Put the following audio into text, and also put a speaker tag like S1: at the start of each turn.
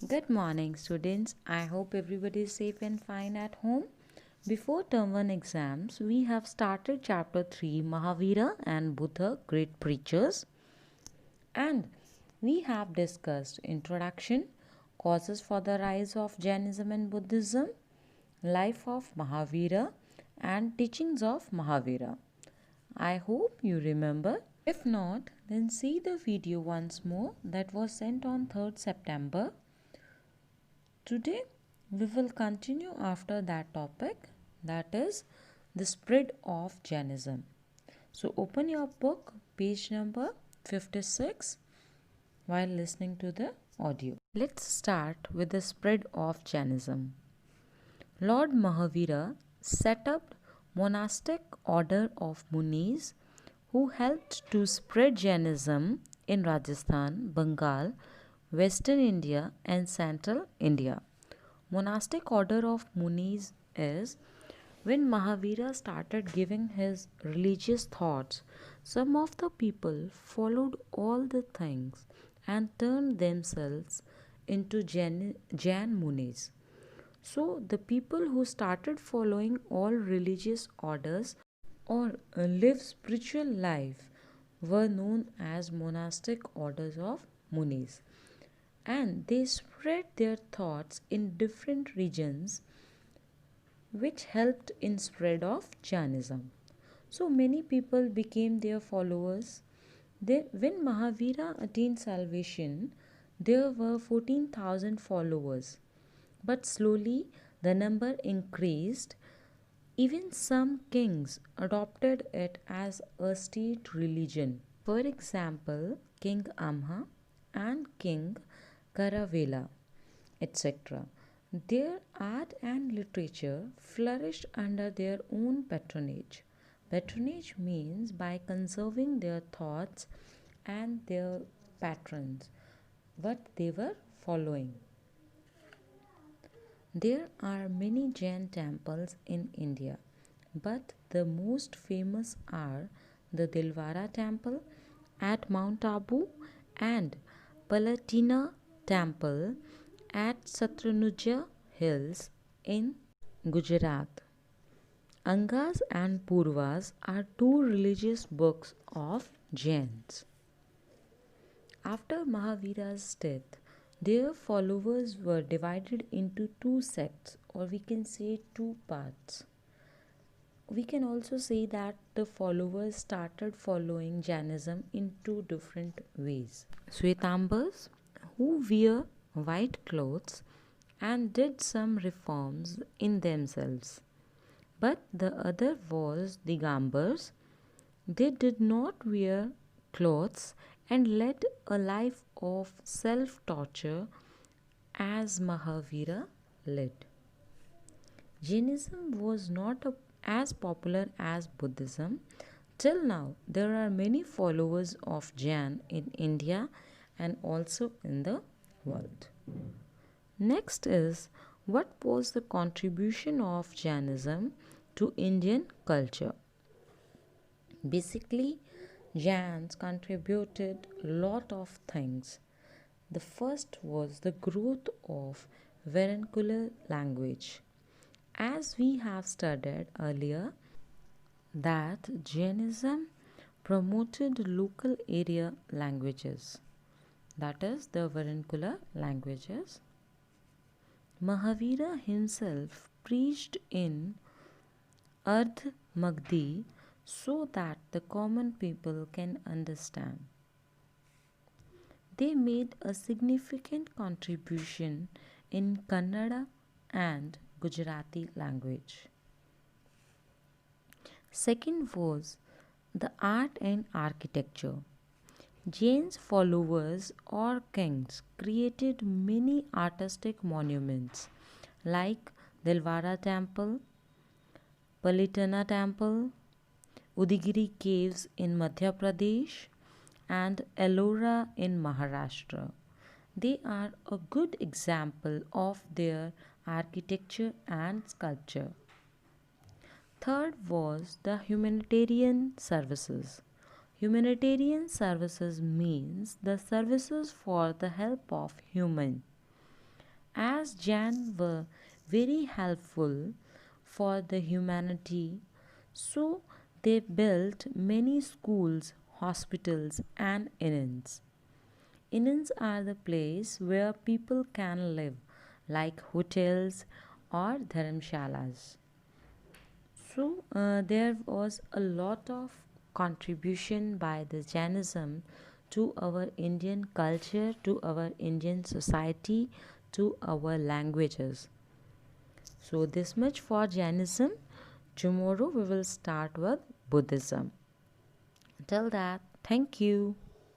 S1: Good morning, students. I hope everybody is safe and fine at home. Before term 1 exams, we have started chapter 3 Mahavira and Buddha, great preachers, and we have discussed introduction, causes for the rise of Jainism and Buddhism, life of Mahavira, and teachings of Mahavira. I hope you remember. If not, then see the video once more that was sent on 3rd September. Today, we will continue after that topic, that is the spread of Jainism. So, open your book, page number 56, while listening to the audio. Let's start with the spread of Jainism. Lord Mahavira set up monastic order of Munis who helped to spread Jainism in Rajasthan, Bengal, Western India and Central India. Monastic order of Munis is when Mahavira started giving his religious thoughts, some of the people followed all the things and turned themselves into Jain Munis. So, the people who started following all religious orders or live spiritual life were known as monastic orders of Munis, and they spread their thoughts in different regions which helped in spread of Jainism. So many people became their followers. When Mahavira attained salvation, there were 14,000 followers, but slowly the number increased. Even some kings adopted it as a state religion. For example, King Amha and King Karavela, etc. Their art and literature flourished under their own patronage. Patronage means by conserving their thoughts and their patrons, what they were following. There are many Jain temples in India, but the most famous are the Dilwara temple at Mount Abu and Palatina temple at Satrunuja Hills in Gujarat. Angas and Purvas are two religious books of Jains. After Mahavira's death, their followers were divided into two sects, or we can say two parts. We can also say that the followers started following Jainism in two different ways. Svetambars, who wear white clothes and did some reforms in themselves. But the other was Digambars. They did not wear clothes and led a life of self torture as Mahavira led. Jainism was not as popular as Buddhism. Till now, there are many followers of Jain in India and also in the world. Next is, what was the contribution of Jainism to Indian culture? Basically, Jains contributed a lot of things. The first was the growth of vernacular language. As we have studied earlier, that Jainism promoted local area languages, that is, the vernacular languages. Mahavira himself preached in Ardh Magdi so that the common people can understand. They made a significant contribution in Kannada and Gujarati language. Second was the art and architecture. Jain's followers or kings created many artistic monuments like Dilwara Temple, Palitana Temple, Udigiri Caves in Madhya Pradesh, and Ellora in Maharashtra. They are a good example of their architecture and sculpture. Third was the humanitarian services. Humanitarian services means the services for the help of human. As Jain were very helpful for the humanity, so they built many schools, hospitals, and inns. Inns are the place where people can live, like hotels or dharamshalas. So there was a lot of contribution by the Jainism to our Indian culture, to our Indian society, to our languages. So this much for Jainism. Tomorrow we will start with Buddhism. Till that, thank you.